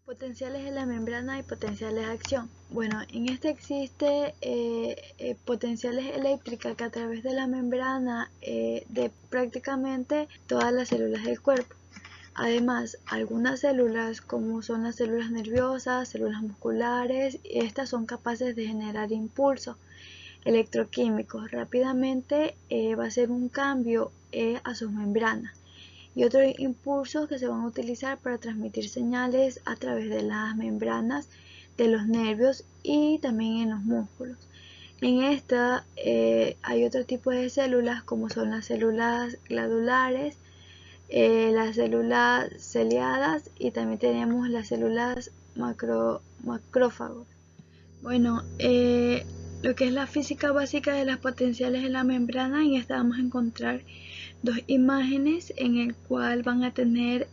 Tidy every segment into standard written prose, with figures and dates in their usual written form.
Potenciales de la membrana y potenciales de acción. Bueno, en este existe potenciales eléctricas que a través de la membrana de prácticamente todas las células del cuerpo. Además, algunas células, como son las células nerviosas, células musculares, estas son capaces de generar impulsos electroquímicos. Rápidamente va a hacer un cambio a sus membranas y otros impulsos que se van a utilizar para transmitir señales a través de las membranas de los nervios y también en los músculos. En esta hay otro tipo de células como son las células glandulares, las células ciliadas y también tenemos las células macrófagos. Bueno, lo que es la física básica de las potenciales de la membrana, en esta vamos a encontrar dos imágenes en el cual van a tener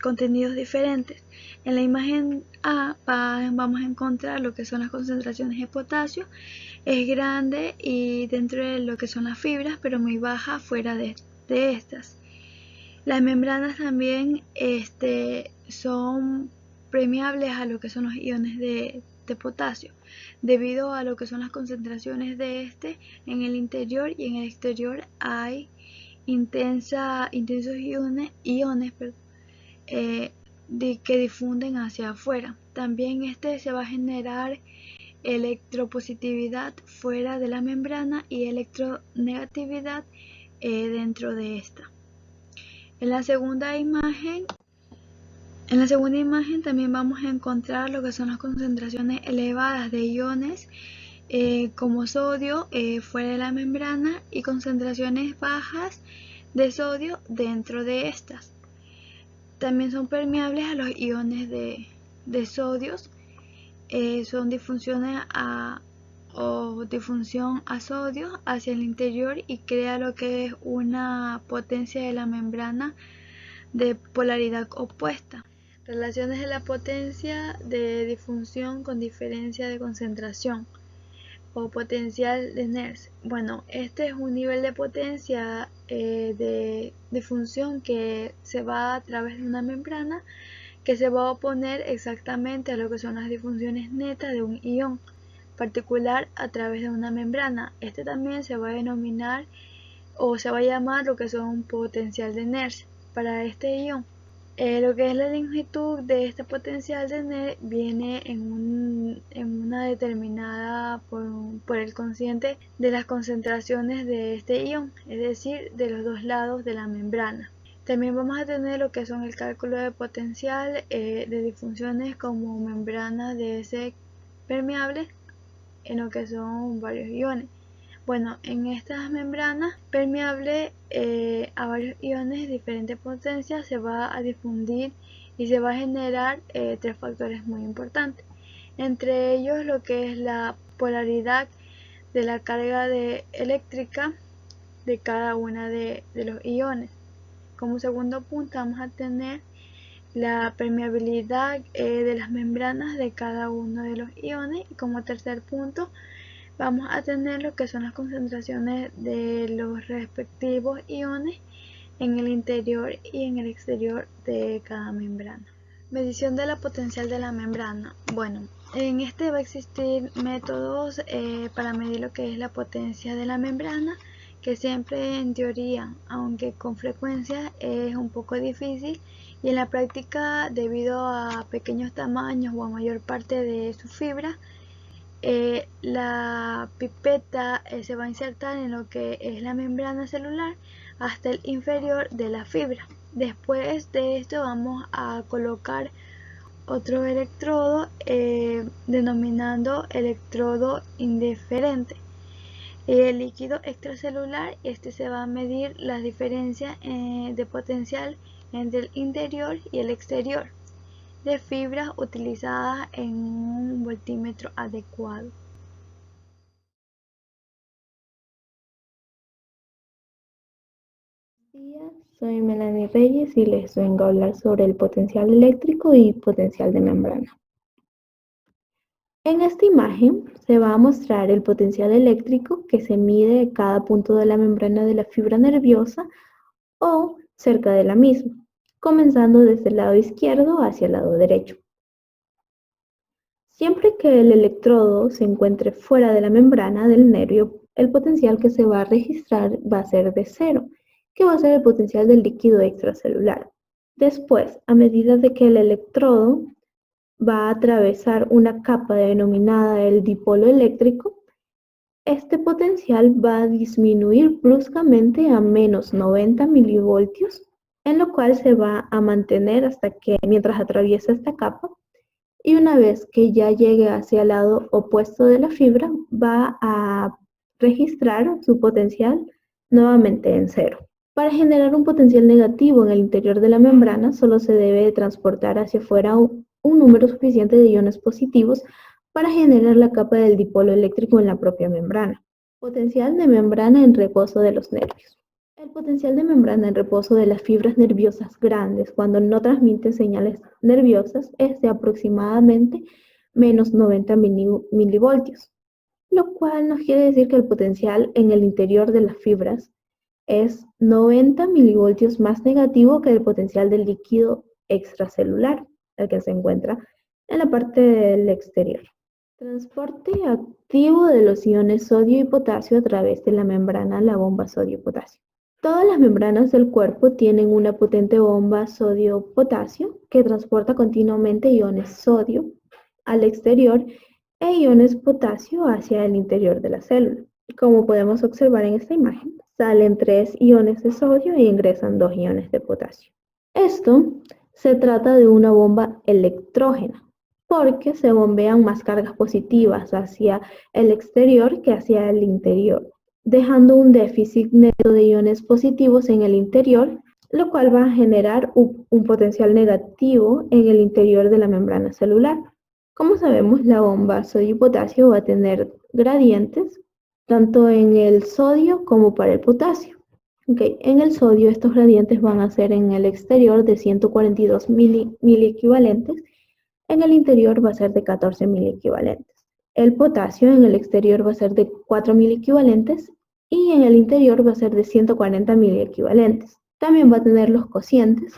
contenidos diferentes. En la imagen A vamos a encontrar lo que son las concentraciones de potasio, es grande y dentro de lo que son las fibras, pero muy baja fuera de estas. Las membranas también son permeables a lo que son los iones de potasio, debido a lo que son las concentraciones de en el interior y en el exterior hay intensos iones que difunden hacia afuera. También se va a generar electropositividad fuera de la membrana y electronegatividad dentro de esta. En la segunda imagen también vamos a encontrar lo que son las concentraciones elevadas de iones como sodio fuera de la membrana y concentraciones bajas de sodio dentro de estas. También son permeables a los iones de sodio, son difusiones difusión a sodio hacia el interior y crea lo que es una potencia de la membrana de polaridad opuesta. Relaciones de la potencia de difusión con diferencia de concentración o potencial de Nernst. Bueno, este es un nivel de potencia de difusión que se va a través de una membrana que se va a oponer exactamente a lo que son las difusiones netas de un ion particular a través de una membrana. Este también se va a denominar o se va a llamar lo que son un potencial de Nernst para este ion. Lo que es la longitud de este potencial de Nernst viene en una determinada por el cociente de las concentraciones de este ion, es decir, de los dos lados de la membrana. También vamos a tener lo que son el cálculo de potencial de difusiones como membranas de ese permeables en lo que son varios iones. Bueno, en estas membranas permeables a varios iones de diferentes potencias se va a difundir y se va a generar tres factores muy importantes. Entre ellos lo que es la polaridad de la carga eléctrica de cada una de los iones. Como segundo punto vamos a tener la permeabilidad de las membranas de cada uno de los iones y como tercer punto vamos a tener lo que son las concentraciones de los respectivos iones en el interior y en el exterior de cada membrana. Medición de la potencial de la membrana. Bueno, en este va a existir métodos para medir lo que es la potencia de la membrana, que siempre en teoría, aunque con frecuencia, es un poco difícil y en la práctica, debido a pequeños tamaños o a mayor parte de su fibra, la pipeta se va a insertar en lo que es la membrana celular hasta el inferior de la fibra. Después de esto vamos a colocar otro electrodo denominando electrodo indiferente. El líquido extracelular, se va a medir las diferencias de potencial entre el interior y el exterior de fibras utilizadas en un voltímetro adecuado. Buenos días, soy Melanie Reyes y les vengo a hablar sobre el potencial eléctrico y potencial de membrana. En esta imagen se va a mostrar el potencial eléctrico que se mide en cada punto de la membrana de la fibra nerviosa o cerca de la misma, comenzando desde el lado izquierdo hacia el lado derecho. Siempre que el electrodo se encuentre fuera de la membrana del nervio, el potencial que se va a registrar va a ser de cero, que va a ser el potencial del líquido extracelular. Después, a medida de que el electrodo va a atravesar una capa denominada el dipolo eléctrico, este potencial va a disminuir bruscamente a menos 90 milivoltios, en lo cual se va a mantener hasta que, mientras atraviesa esta capa, y una vez que ya llegue hacia el lado opuesto de la fibra, va a registrar su potencial nuevamente en cero. Para generar un potencial negativo en el interior de la membrana, solo se debe transportar hacia afuera un número suficiente de iones positivos para generar la capa del dipolo eléctrico en la propia membrana. Potencial de membrana en reposo de los nervios. El potencial de membrana en reposo de las fibras nerviosas grandes cuando no transmiten señales nerviosas es de aproximadamente menos 90 milivoltios, lo cual nos quiere decir que el potencial en el interior de las fibras es 90 milivoltios más negativo que el potencial del líquido extracelular, el que se encuentra en la parte del exterior. Transporte activo de los iones sodio y potasio a través de la membrana, la bomba sodio-potasio. Todas las membranas del cuerpo tienen una potente bomba sodio-potasio que transporta continuamente iones sodio al exterior e iones potasio hacia el interior de la célula. Como podemos observar en esta imagen, salen 3 iones de sodio e ingresan 2 iones de potasio. Esto se trata de una bomba electrógena, porque se bombean más cargas positivas hacia el exterior que hacia el interior, dejando un déficit neto de iones positivos en el interior, lo cual va a generar un potencial negativo en el interior de la membrana celular. Como sabemos, la bomba sodio-potasio va a tener gradientes tanto en el sodio como para el potasio. En el sodio estos gradientes van a ser en el exterior de 142 miliequivalentes, en el interior va a ser de 14 miliequivalentes. El potasio en el exterior va a ser de 4 miliequivalentes y en el interior va a ser de 140 miliequivalentes. También va a tener los cocientes,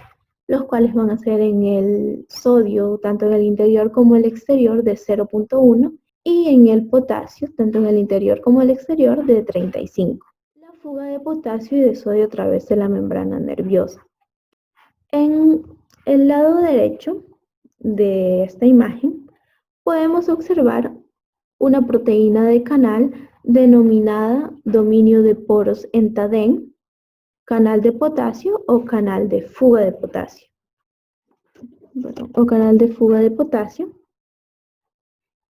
los cuales van a ser en el sodio, tanto en el interior como el exterior, de 0.1 y en el potasio, tanto en el interior como el exterior, de 35. La fuga de potasio y de sodio a través de la membrana nerviosa. En el lado derecho de esta imagen podemos observar una proteína de canal denominada dominio de poros en Taden, canal de potasio o canal de fuga de potasio.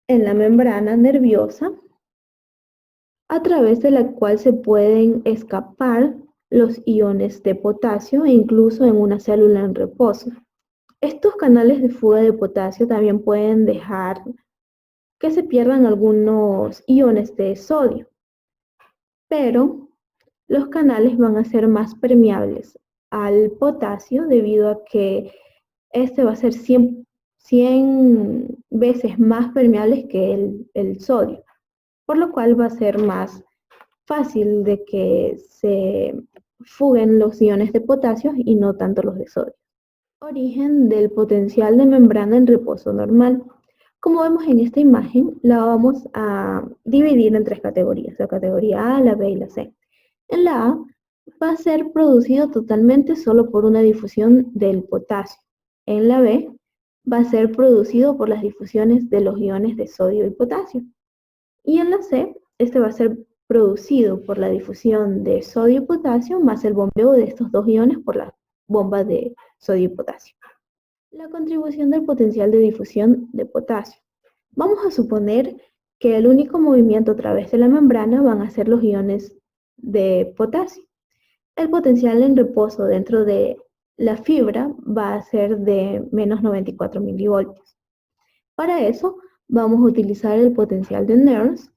En la membrana nerviosa, a través de la cual se pueden escapar los iones de potasio e incluso en una célula en reposo. Estos canales de fuga de potasio también pueden dejar que se pierdan algunos iones de sodio, pero los canales van a ser más permeables al potasio debido a que este va a ser 100 veces más permeable que el sodio, por lo cual va a ser más fácil de que se fuguen los iones de potasio y no tanto los de sodio. Origen del potencial de membrana en reposo normal. Como vemos en esta imagen, la vamos a dividir en 3 categorías, la categoría A, la B y la C. En la A va a ser producido totalmente solo por una difusión del potasio. En la B va a ser producido por las difusiones de los iones de sodio y potasio. Y en la C, este va a ser producido por la difusión de sodio y potasio más el bombeo de estos 2 iones por la bomba de sodio y potasio. La contribución del potencial de difusión de potasio. Vamos a suponer que el único movimiento a través de la membrana van a ser los iones de potasio. El potencial en reposo dentro de la fibra va a ser de menos 94 milivoltios. Para eso vamos a utilizar el potencial de Nernst,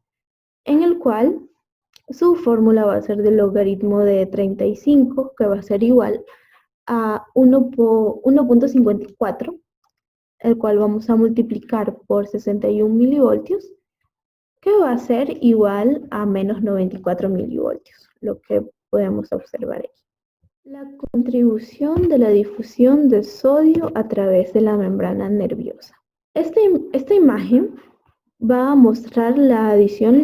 en el cual su fórmula va a ser del logaritmo de 35, que va a ser igual a 1.54, el cual vamos a multiplicar por 61 milivoltios, que va a ser igual a menos 94 milivoltios, lo que podemos observar aquí. La contribución de la difusión de sodio a través de la membrana nerviosa. Esta imagen va a mostrar la adición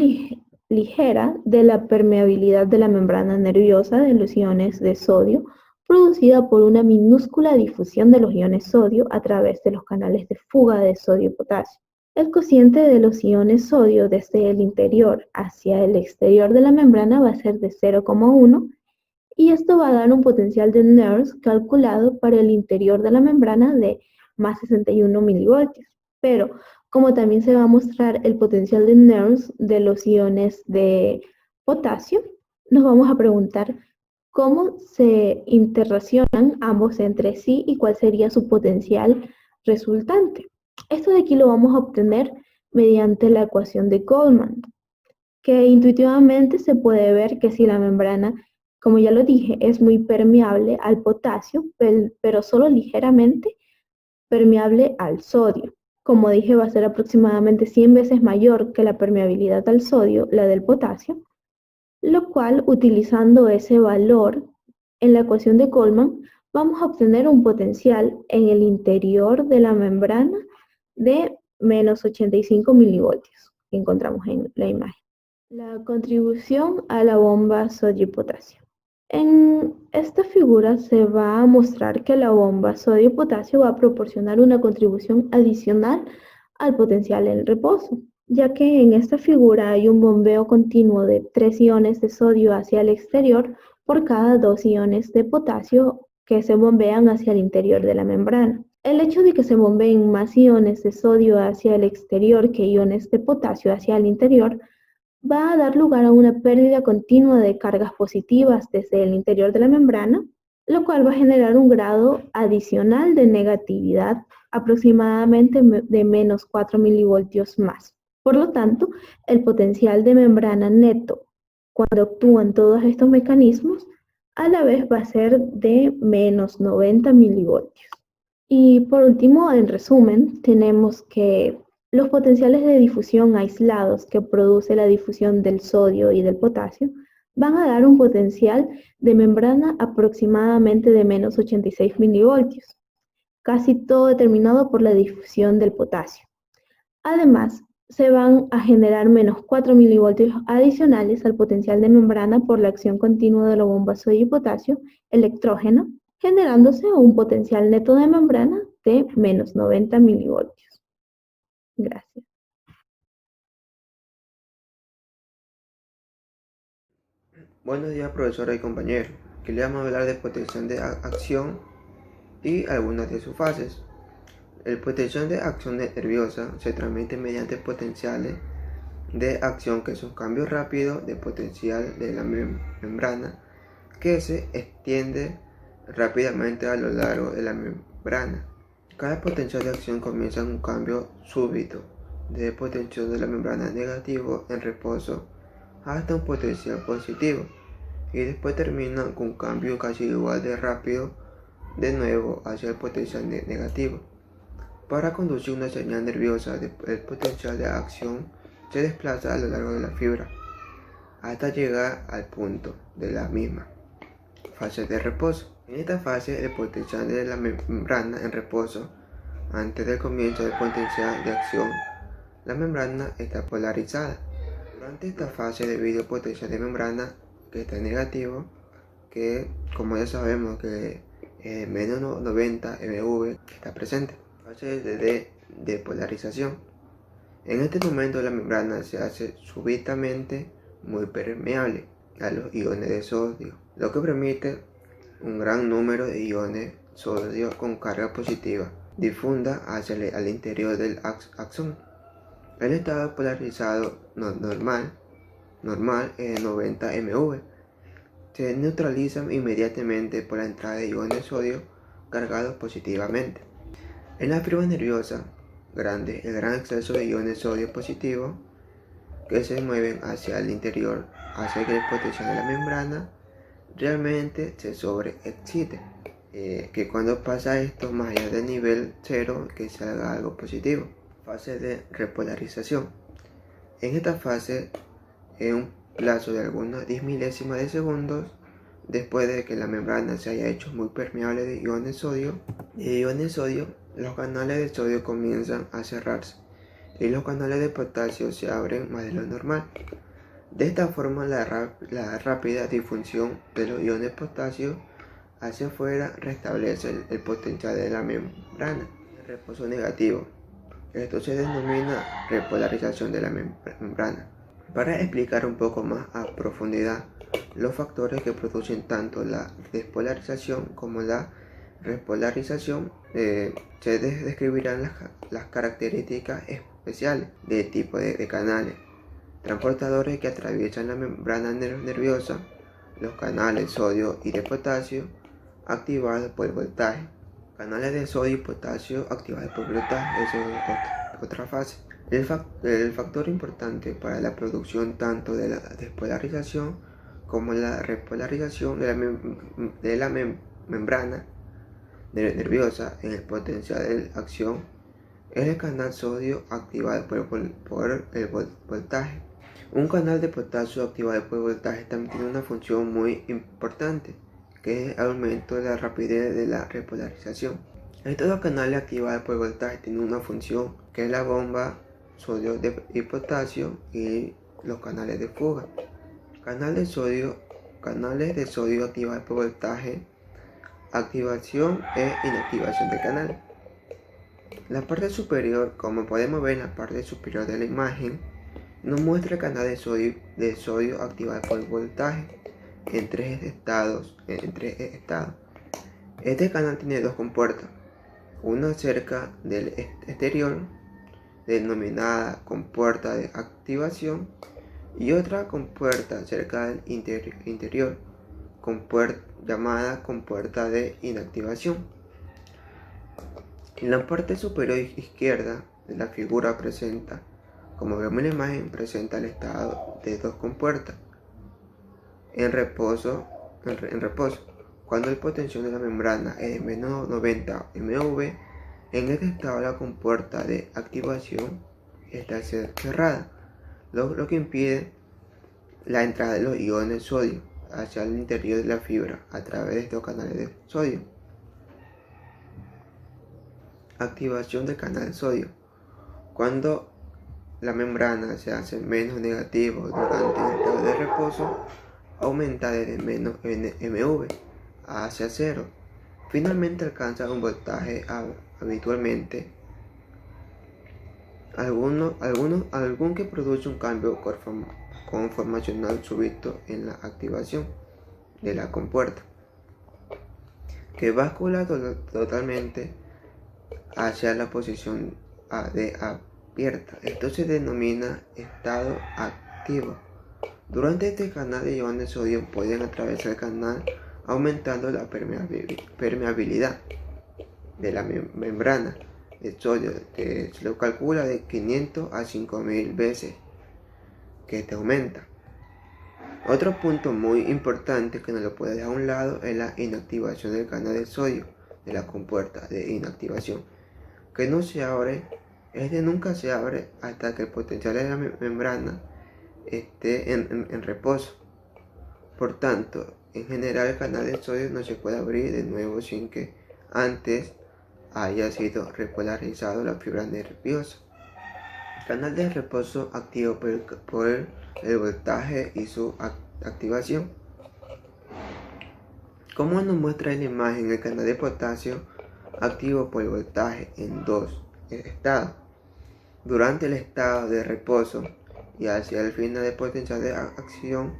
ligera de la permeabilidad de la membrana nerviosa de los iones de sodio, producida por una minúscula difusión de los iones sodio a través de los canales de fuga de sodio y potasio. El cociente de los iones sodio desde el interior hacia el exterior de la membrana va a ser de 0,1 y esto va a dar un potencial de Nernst calculado para el interior de la membrana de más 61 milivoltios. Pero como también se va a mostrar el potencial de Nernst de los iones de potasio, nos vamos a preguntar cómo se interrelacionan ambos entre sí y cuál sería su potencial resultante. Esto de aquí lo vamos a obtener mediante la ecuación de Goldman, que intuitivamente se puede ver que si la membrana, como ya lo dije, es muy permeable al potasio, pero solo ligeramente permeable al sodio. Como dije, va a ser aproximadamente 100 veces mayor que la permeabilidad al sodio, la del potasio, lo cual, utilizando ese valor en la ecuación de Coleman, vamos a obtener un potencial en el interior de la membrana de menos 85 milivoltios, que encontramos en la imagen. La contribución a la bomba sodio-potasio. En esta figura se va a mostrar que la bomba sodio-potasio va a proporcionar una contribución adicional al potencial en reposo, ya que en esta figura hay un bombeo continuo de 3 iones de sodio hacia el exterior por cada 2 iones de potasio que se bombean hacia el interior de la membrana. El hecho de que se bombeen más iones de sodio hacia el exterior que iones de potasio hacia el interior va a dar lugar a una pérdida continua de cargas positivas desde el interior de la membrana, lo cual va a generar un grado adicional de negatividad aproximadamente de menos 4 milivoltios más. Por lo tanto, el potencial de membrana neto cuando actúan todos estos mecanismos a la vez va a ser de menos 90 milivoltios. Y por último, en resumen, tenemos que los potenciales de difusión aislados que produce la difusión del sodio y del potasio van a dar un potencial de membrana aproximadamente de menos 86 milivoltios, casi todo determinado por la difusión del potasio. Además, se van a generar menos 4 milivoltios adicionales al potencial de membrana por la acción continua de la bomba sodio y potasio electrógeno, generándose un potencial neto de membrana de menos 90 milivoltios. Gracias. Buenos días, profesora y compañero. Aquí le vamos a hablar de potencial de acción y algunas de sus fases. El potencial de acción nerviosa se transmite mediante potenciales de acción que son cambios rápidos de potencial de la membrana que se extiende rápidamente a lo largo de la membrana. Cada potencial de acción comienza en un cambio súbito de potencial de la membrana negativo en reposo hasta un potencial positivo y después termina con un cambio casi igual de rápido de nuevo hacia el potencial negativo. Para conducir una señal nerviosa, el potencial de acción se desplaza a lo largo de la fibra hasta llegar al punto de la misma fase de reposo. En esta fase, el potencial de la membrana en reposo, antes del comienzo del potencial de acción, la membrana está polarizada. Durante esta fase, debido al potencial de membrana que está negativo, que como ya sabemos que menos 90 MV está presente, fase de polarización. En este momento la membrana se hace súbitamente muy permeable a los iones de sodio, lo que permite un gran número de iones sodio con carga positiva difunda hacia el interior del axón. El estado polarizado normal 90 MV se neutraliza inmediatamente por la entrada de iones sodio cargados positivamente. En la fibra nerviosa grande, el gran exceso de iones sodio positivos que se mueven hacia el interior hace que el potencial de la membrana realmente se sobreexcite, que cuando pasa esto más allá del nivel 0 que salga algo positivo. Fase de repolarización. En esta fase, en un plazo de algunas 10 milésimas de segundos, después de que la membrana se haya hecho muy permeable de iones sodio, los canales de sodio comienzan a cerrarse y los canales de potasio se abren más de lo normal. De esta forma, la rápida difusión de los iones de potasio hacia afuera restablece el potencial de la membrana. El reposo negativo. Esto se denomina repolarización de la membrana. Para explicar un poco más a profundidad los factores que producen tanto la despolarización como la repolarización, se describirán las características especiales de tipo de canales transportadores que atraviesan la membrana nerviosa, los canales sodio y de potasio activados por el voltaje. Canales de sodio y potasio activados por voltaje, eso es otra fase. El factor importante para la producción tanto de la despolarización como la repolarización de la membrana nerviosa en el potencial de acción es el canal sodio activado por el voltaje. Un canal de potasio activado por voltaje también tiene una función muy importante, que es el aumento de la rapidez de la repolarización. Estos dos canales activados por voltaje tienen una función que es la bomba sodio y potasio y los canales de fuga. Canales de sodio activados por voltaje, activación e inactivación del canal. La parte superior, como podemos ver en la parte superior de la imagen, nos muestra el canal de sodio activado por voltaje en tres estados. Este canal tiene dos compuertas, una cerca del exterior, denominada compuerta de activación, y otra compuerta cerca del interior, llamada compuerta de inactivación. En la parte superior izquierda de la figura presenta, como vemos en la imagen, presenta el estado de dos compuertas en reposo. Cuando el potencial de la membrana es de menos 90 MV, en este estado la compuerta de activación está cerrada, lo que impide la entrada de los iones sodio hacia el interior de la fibra a través de estos canales de sodio. Activación del canal de sodio. Cuando la membrana se hace menos negativo durante el estado de reposo, aumenta desde menos mV hacia 0. Finalmente alcanza un voltaje habitualmente algún que produce un cambio conformacional súbito en la activación de la compuerta, que bascula totalmente hacia la posición de abierta. Esto se denomina estado activo. Durante este canal de iones de sodio pueden atravesar el canal, aumentando la permeabilidad de la membrana de sodio, que se lo calcula de 500 a 5000 veces que este aumenta. Otro punto muy importante que no lo puede dejar a un lado es la inactivación del canal de sodio de la compuerta de inactivación, que nunca se abre hasta que el potencial de la membrana esté en reposo. Por tanto, en general el canal de sodio no se puede abrir de nuevo sin que antes haya sido repolarizado la fibra nerviosa. Canal de reposo activo por el voltaje y su activación. Como nos muestra en la imagen, el canal de potasio activo por el voltaje en dos estados. Durante el estado de reposo y hacia el final del potencial de acción.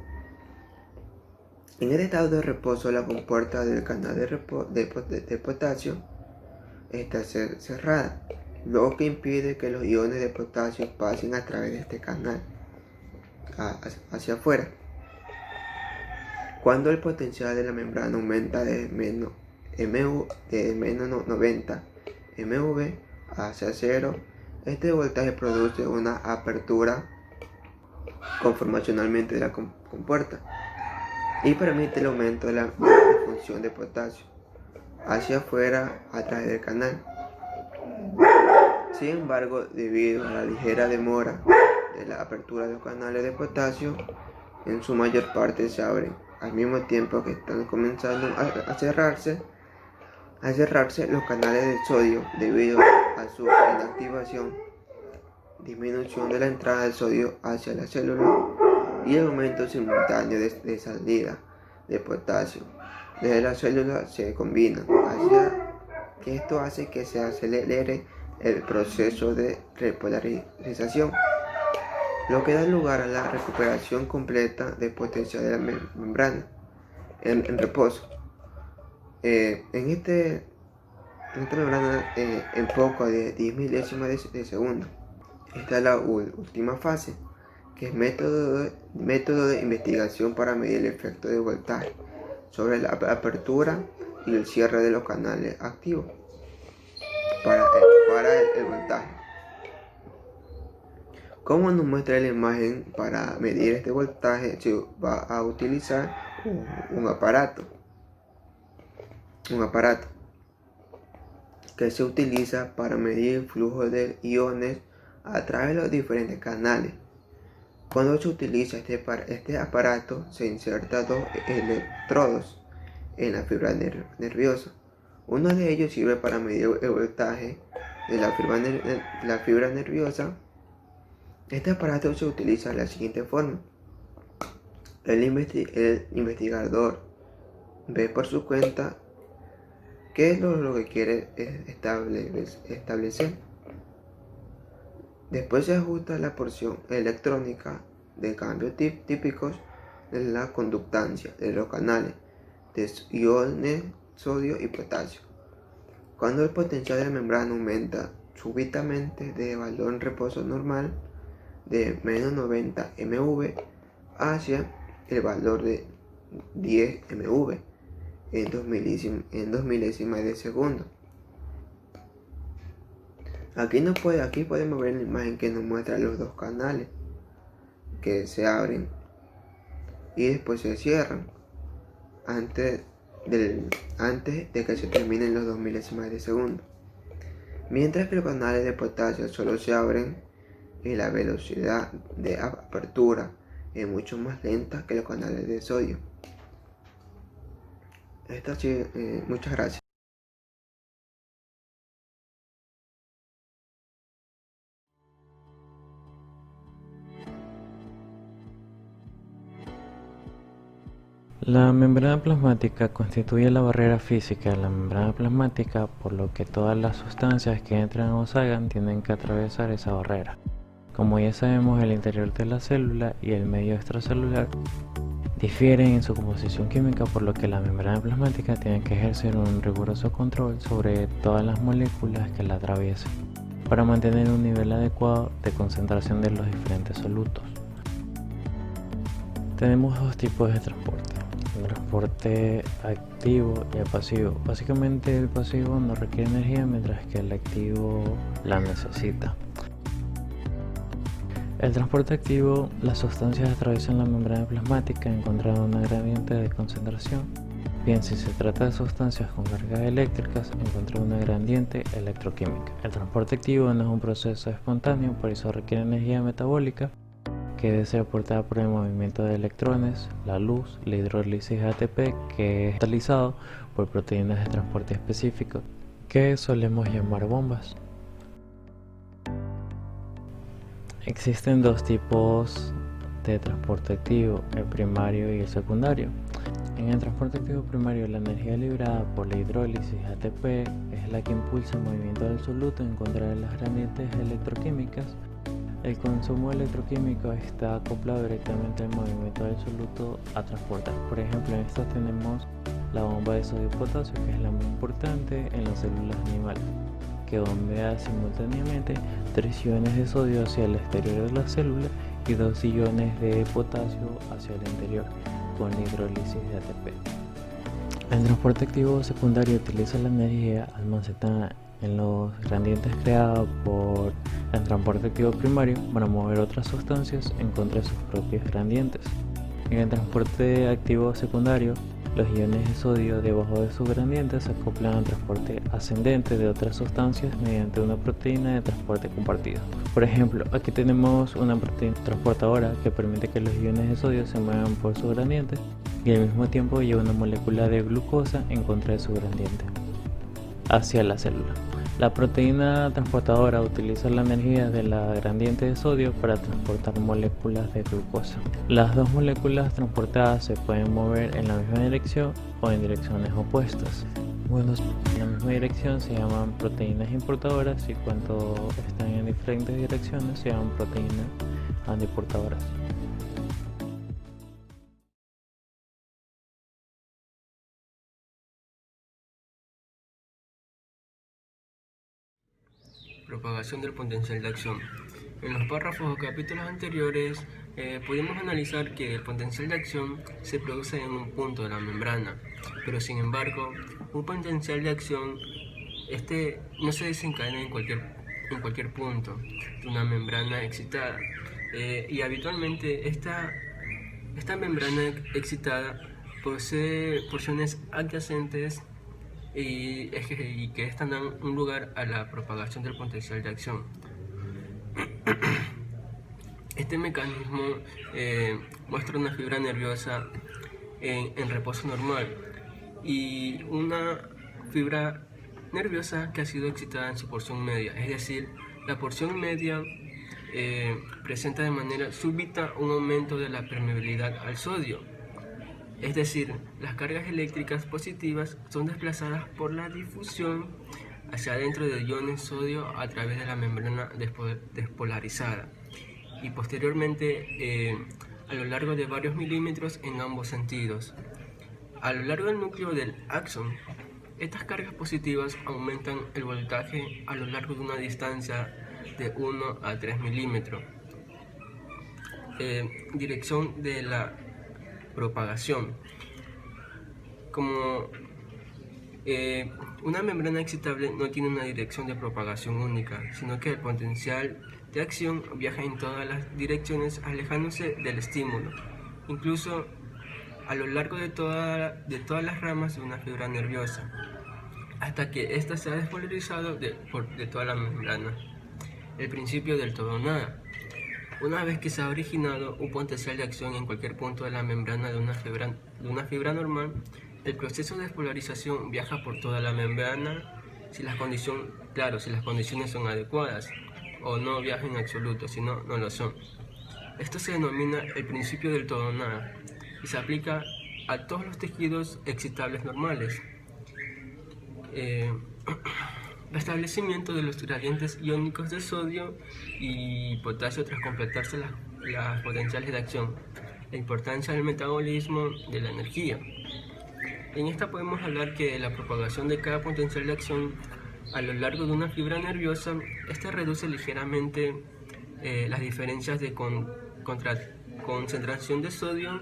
En el estado de reposo, la compuerta del canal de potasio está cerrada, lo que impide que los iones de potasio pasen a través de este canal hacia afuera. Cuando el potencial de la membrana aumenta de menos 90 MV hacia 0, este voltaje produce una apertura conformacionalmente de la compuerta y permite el aumento de la difusión de potasio hacia afuera a través del canal. Sin embargo, debido a la ligera demora de la apertura de los canales de potasio, en su mayor parte se abren al mismo tiempo que están comenzando a cerrarse. Al cerrarse los canales de sodio debido a su inactivación, disminución de la entrada del sodio hacia la célula y el aumento simultáneo de salida de potasio desde la célula se combinan, que esto hace que se acelere el proceso de repolarización, lo que da lugar a la recuperación completa de potencia de la membrana en reposo. En esta membrana en poco de 10 milésimas de segundo. Esta es la última fase, que es método de investigación para medir el efecto de voltaje sobre la apertura y el cierre de los canales activos para el voltaje. Como nos muestra la imagen, para medir este voltaje se va a utilizar un aparato que se utiliza para medir el flujo de iones a través de los diferentes canales. Cuando se utiliza este aparato, se inserta dos electrodos en la fibra nerviosa. Uno de ellos sirve para medir el voltaje de la fibra nerviosa. Este aparato se utiliza de la siguiente forma. El investigador ve por su cuenta qué es lo que quiere establecer. Después se ajusta la porción electrónica de cambios típicos de la conductancia de los canales de iones sodio y potasio. Cuando el potencial de la membrana aumenta súbitamente de valor en reposo normal de menos 90 MV hacia el valor de 10 MV en 2 milésimas de segundo. Aquí podemos ver la imagen que nos muestra los dos canales que se abren y después se cierran antes de que se terminen los 2 milésimas de segundo. Mientras que los canales de potasio solo se abren y la velocidad de apertura es mucho más lenta que los canales de sodio. Muchas gracias. La membrana plasmática constituye la barrera física de la membrana plasmática, por lo que todas las sustancias que entran o salgan tienen que atravesar esa barrera. Como ya sabemos, el interior de la célula y el medio extracelular difieren en su composición química, por lo que la membrana plasmática tiene que ejercer un riguroso control sobre todas las moléculas que la atraviesen para mantener un nivel adecuado de concentración de los diferentes solutos. Tenemos dos tipos de transporte: el transporte activo y el pasivo. Básicamente el pasivo no requiere energía, mientras que el activo la necesita. El transporte activo, las sustancias atraviesan la membrana plasmática encontrando una gradiente de concentración. Bien, si se trata de sustancias con cargas eléctricas, encuentra una gradiente electroquímica. El transporte activo no es un proceso espontáneo, por eso requiere energía metabólica, que debe ser aportada por el movimiento de electrones, la luz, la hidrólisis de ATP, que es catalizado por proteínas de transporte específicos, que solemos llamar bombas. Existen dos tipos de transporte activo, el primario y el secundario. En el transporte activo primario, la energía liberada por la hidrólisis ATP es la que impulsa el movimiento del soluto en contra de las gradientes electroquímicas. El consumo electroquímico está acoplado directamente al movimiento del soluto a transportar. Por ejemplo, en esto tenemos la bomba de sodio y potasio, que es la más importante en las células animales, que bombea simultáneamente 3 iones de sodio hacia el exterior de la célula y 2 iones de potasio hacia el interior con la hidrólisis de ATP. El transporte activo secundario utiliza la energía almacenada en los gradientes creados por el transporte activo primario para mover otras sustancias en contra de sus propios gradientes. En el transporte activo secundario, los iones de sodio debajo de sus gradientes se acoplan al transporte ascendente de otras sustancias mediante una proteína de transporte compartido. Por ejemplo, aquí tenemos una proteína transportadora que permite que los iones de sodio se muevan por sus gradientes y al mismo tiempo lleva una molécula de glucosa en contra de su gradiente. hacia la célula. La proteína transportadora utiliza la energía de la gradiente de sodio para transportar moléculas de glucosa. Las dos moléculas transportadas se pueden mover en la misma dirección o en direcciones opuestas. Cuando en la misma dirección se llaman proteínas importadoras y cuando están en diferentes direcciones se llaman proteínas antiportadoras. Propagación del potencial de acción. En los párrafos o capítulos anteriores pudimos analizar que el potencial de acción se produce en un punto de la membrana, pero sin embargo, un potencial de acción no se desencadena en cualquier punto de una membrana excitada, y habitualmente esta membrana excitada posee porciones adyacentes y que estas dan un lugar a la propagación del potencial de acción. Este mecanismo muestra una fibra nerviosa en reposo normal y una fibra nerviosa que ha sido excitada en su porción media, es decir, la porción media presenta de manera súbita un aumento de la permeabilidad al sodio. Es decir, las cargas eléctricas positivas son desplazadas por la difusión hacia adentro de iones sodio a través de la membrana despolarizada y posteriormente a lo largo de varios milímetros en ambos sentidos. A lo largo del núcleo del axón, estas cargas positivas aumentan el voltaje a lo largo de una distancia de 1 a 3 milímetros. Dirección de la propagación. Como una membrana excitable no tiene una dirección de propagación única, sino que el potencial de acción viaja en todas las direcciones alejándose del estímulo, incluso a lo largo de todas las ramas de una fibra nerviosa, hasta que ésta se ha despolarizado de toda la membrana. El principio del todo o nada. Una vez que se ha originado un potencial de acción en cualquier punto de la membrana de una fibra normal, el proceso de despolarización viaja por toda la membrana si las condiciones son adecuadas, o no viaja en absoluto, si no lo son. Esto se denomina el principio del todo o nada y se aplica a todos los tejidos excitables normales. Restablecimiento de los gradientes iónicos de sodio y potasio tras completarse las potenciales de acción. La importancia del metabolismo de la energía. En esta podemos hablar que la propagación de cada potencial de acción a lo largo de una fibra nerviosa, reduce ligeramente las diferencias de concentración de sodio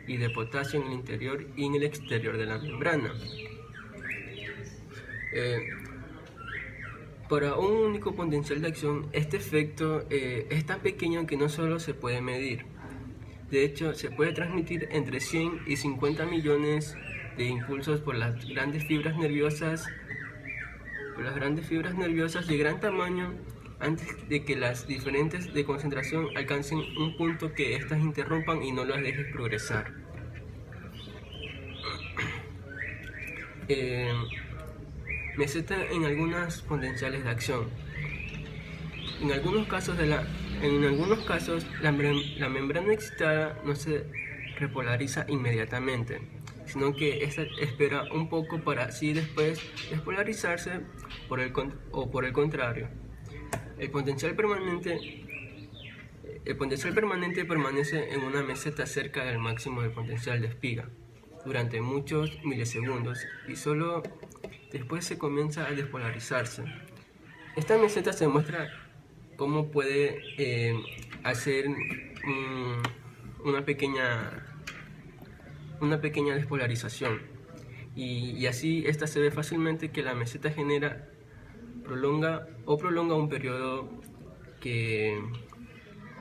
y de potasio en el interior y en el exterior de la membrana. Para un único potencial de acción, este efecto es tan pequeño que no solo se puede medir. De hecho, se puede transmitir entre 100 y 50 millones de impulsos por las grandes fibras nerviosas de gran tamaño antes de que las diferentes de concentración alcancen un punto que éstas interrumpan y no las dejen progresar. Meseta en algunas potenciales de acción. En algunos casos la membrana excitada no se repolariza inmediatamente, sino que esta espera un poco para así después despolarizarse, por el contrario. El potencial permanente permanece en una meseta cerca del máximo del potencial de espiga durante muchos milisegundos y solo después se comienza a despolarizarse. Esta meseta se muestra cómo puede hacer una pequeña despolarización y así esta se ve fácilmente que la meseta prolonga un periodo que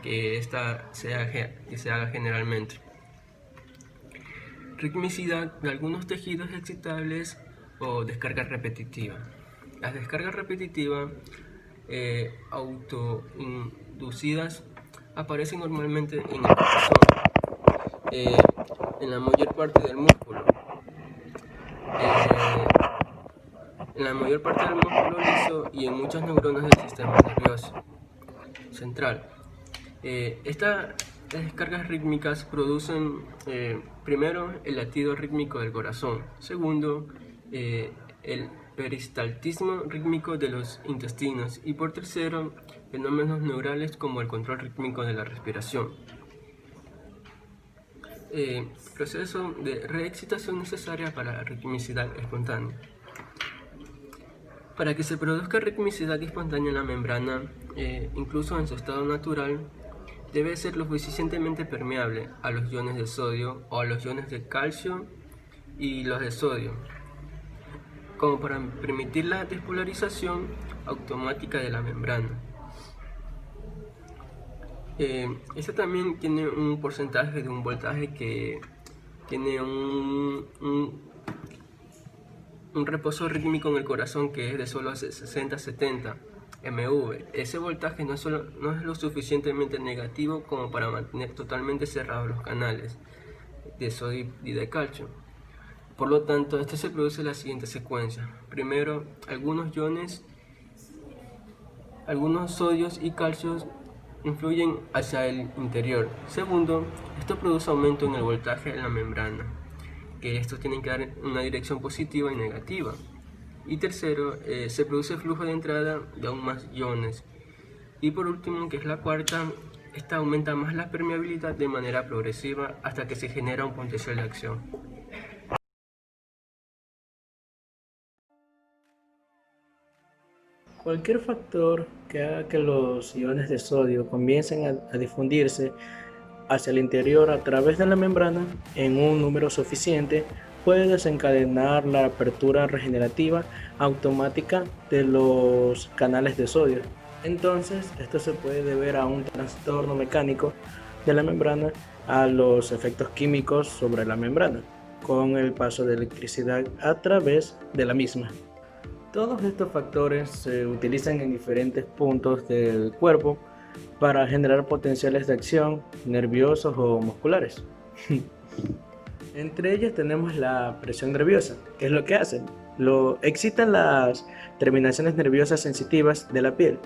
esta se haga generalmente. Ritmicidad de algunos tejidos excitables o descarga repetitiva. Las descargas repetitivas autoinducidas aparecen normalmente en el corazón, en la mayor parte del músculo, en en la mayor parte del músculo liso y en muchas neuronas del sistema nervioso central. Estas descargas rítmicas producen primero el latido rítmico del corazón, segundo el peristaltismo rítmico de los intestinos y por tercero fenómenos neurales como el control rítmico de la respiración. Proceso de reexcitación necesaria para la ritmicidad espontánea. Para que se produzca ritmicidad espontánea en la membrana, incluso en su estado natural, debe ser lo suficientemente permeable a los iones de sodio o a los iones de calcio y los de sodio, como para permitir la despolarización automática de la membrana. Este también tiene un porcentaje de un voltaje que tiene un reposo rítmico en el corazón que es de solo 60-70 MV. Ese voltaje no es lo suficientemente negativo como para mantener totalmente cerrados los canales de sodio y de calcio. Por lo tanto, esto se produce en la siguiente secuencia. Primero, algunos sodios y calcios influyen hacia el interior. Segundo, esto produce aumento en el voltaje en la membrana, que estos tienen que dar una dirección positiva y negativa. Y tercero, se produce flujo de entrada de aún más iones. Y por último, que es la cuarta, esta aumenta más la permeabilidad de manera progresiva hasta que se genera un potencial de acción. Cualquier factor que haga que los iones de sodio comiencen a difundirse hacia el interior a través de la membrana en un número suficiente puede desencadenar la apertura regenerativa automática de los canales de sodio. Entonces, esto se puede deber a un trastorno mecánico de la membrana, a los efectos químicos sobre la membrana, con el paso de electricidad a través de la misma. Todos estos factores se utilizan en diferentes puntos del cuerpo para generar potenciales de acción nerviosos o musculares. Entre ellas tenemos la presión nerviosa. ¿Qué es lo que hacen? Excitan las terminaciones nerviosas sensitivas de la piel.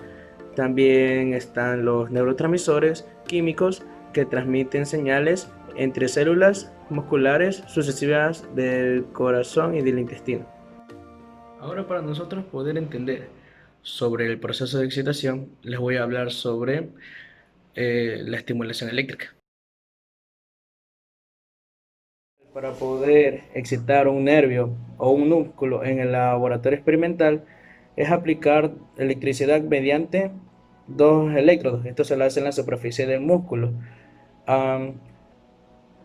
También están los neurotransmisores químicos que transmiten señales entre células musculares sucesivas del corazón y del intestino. Ahora, para nosotros poder entender sobre el proceso de excitación, les voy a hablar sobre la estimulación eléctrica. Para poder excitar un nervio o un músculo en el laboratorio experimental es aplicar electricidad mediante dos electrodos. Esto se lo hace en la superficie del músculo.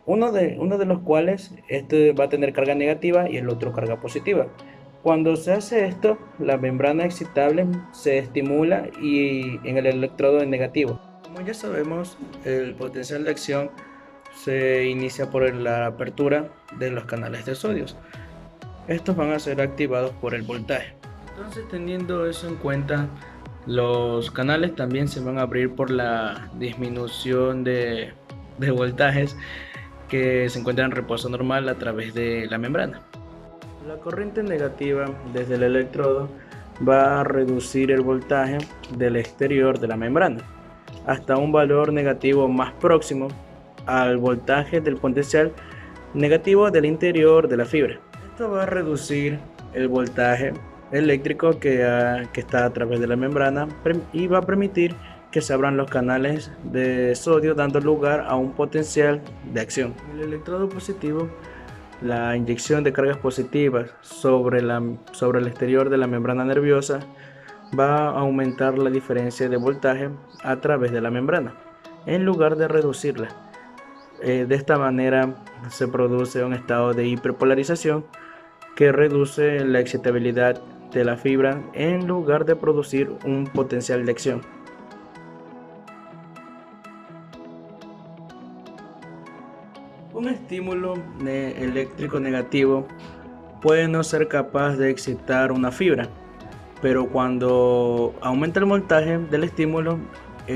Uno de los cuales va a tener carga negativa y el otro carga positiva. Cuando se hace esto, la membrana excitable se estimula y en el electrodo negativo. Como ya sabemos, el potencial de acción se inicia por la apertura de los canales de sodio. Estos van a ser activados por el voltaje. Entonces, teniendo eso en cuenta, los canales también se van a abrir por la disminución de voltajes que se encuentran en reposo normal a través de la membrana. La corriente negativa desde el electrodo va a reducir el voltaje del exterior de la membrana hasta un valor negativo más próximo al voltaje del potencial negativo del interior de la fibra. Esto va a reducir el voltaje eléctrico que está a través de la membrana y va a permitir que se abran los canales de sodio, dando lugar a un potencial de acción. El electrodo positivo, la inyección de cargas positivas sobre el exterior de la membrana nerviosa va a aumentar la diferencia de voltaje a través de la membrana, en lugar de reducirla. De esta manera se produce un estado de hiperpolarización que reduce la excitabilidad de la fibra en lugar de producir un potencial de acción. Un estímulo eléctrico negativo puede no ser capaz de excitar una fibra, pero cuando aumenta el voltaje del estímulo,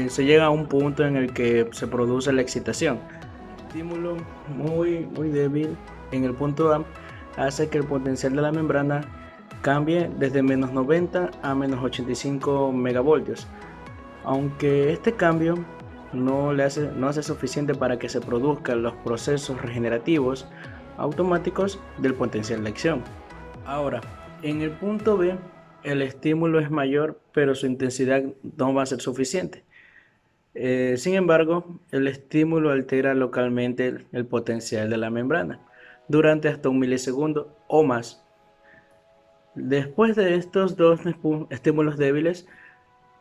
se llega a un punto en el que se produce la excitación. Un estímulo muy débil en el punto A hace que el potencial de la membrana cambie desde menos 90 a menos 85 megavoltios, aunque este cambio no hace suficiente para que se produzcan los procesos regenerativos automáticos del potencial de acción. Ahora, en el punto B, el estímulo es mayor, pero su intensidad no va a ser suficiente. Sin embargo, el estímulo altera localmente el potencial de la membrana durante hasta 1 milisegundo o más. Después de estos dos estímulos débiles,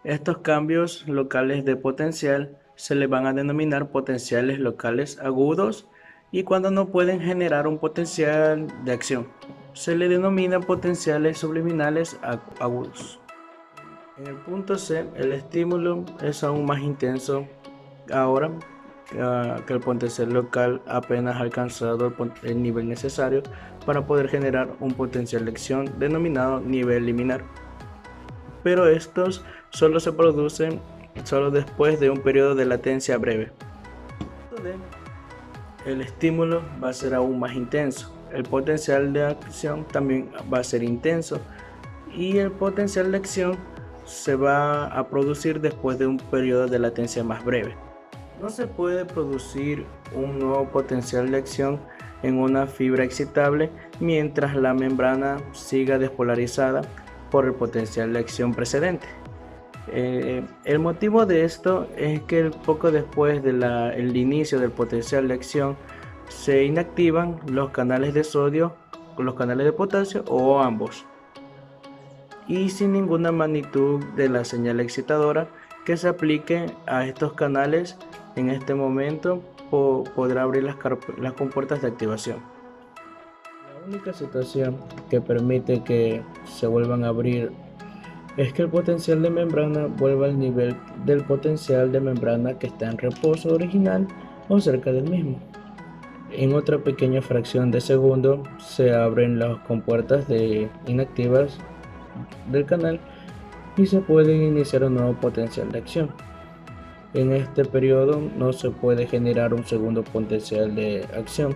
estos cambios locales de potencial se le van a denominar potenciales locales agudos, y cuando no pueden generar un potencial de acción, se le denomina potenciales subliminales agudos. En el punto C, el estímulo es aún más intenso ahora que el potencial local apenas ha alcanzado el nivel necesario para poder generar un potencial de acción denominado nivel liminar. Pero estos solo se producen después de un periodo de latencia breve. El estímulo va a ser aún más intenso, el potencial de acción también va a ser intenso, y el potencial de acción se va a producir después de un periodo de latencia más breve. No se puede producir un nuevo potencial de acción en una fibra excitable mientras la membrana siga despolarizada por el potencial de acción precedente. El motivo de esto es que poco después del inicio del potencial de acción se inactivan los canales de sodio, los canales de potasio o ambos, y sin ninguna magnitud de la señal excitadora que se aplique a estos canales en este momento podrá abrir las compuertas de activación. La única situación que permite que se vuelvan a abrir es que el potencial de membrana vuelva al nivel del potencial de membrana que está en reposo original o cerca del mismo. En otra pequeña fracción de segundo se abren las compuertas inactivas del canal y se puede iniciar un nuevo potencial de acción. En este periodo no se puede generar un segundo potencial de acción,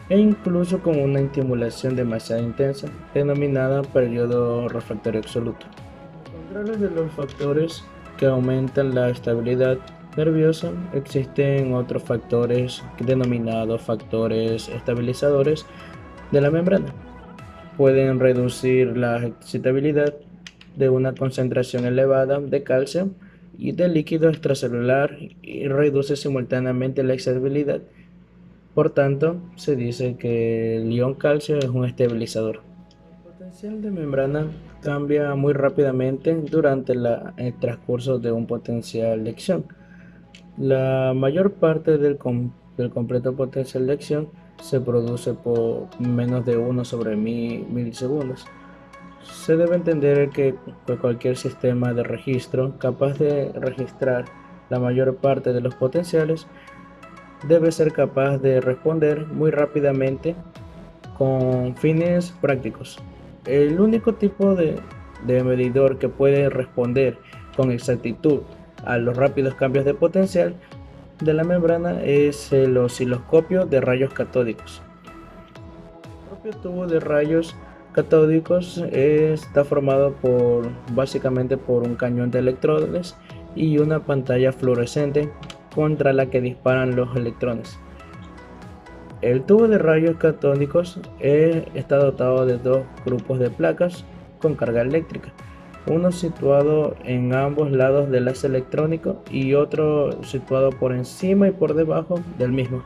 e incluso con una estimulación demasiado intensa, denominada periodo refractario absoluto. Contrario de los factores que aumentan la estabilidad nerviosa, existen otros factores denominados factores estabilizadores de la membrana. Pueden reducir la excitabilidad de una concentración elevada de calcio y de líquido extracelular y reduce simultáneamente la excitabilidad. Por tanto, se dice que el ion calcio es un estabilizador. El potencial de membrana cambia muy rápidamente durante el transcurso de un potencial de acción. La mayor parte del completo potencial de acción se produce por menos de 1/1000 milisegundos. Se debe entender que cualquier sistema de registro capaz de registrar la mayor parte de los potenciales debe ser capaz de responder muy rápidamente con fines prácticos. El único tipo de medidor que puede responder con exactitud a los rápidos cambios de potencial de la membrana es el osciloscopio de rayos catódicos. El propio tubo de rayos catódicos está formado básicamente por un cañón de electrones y una pantalla fluorescente contra la que disparan los electrones. El tubo de rayos catódicos está dotado de dos grupos de placas con carga eléctrica, uno situado en ambos lados del haz electrónico y otro situado por encima y por debajo del mismo.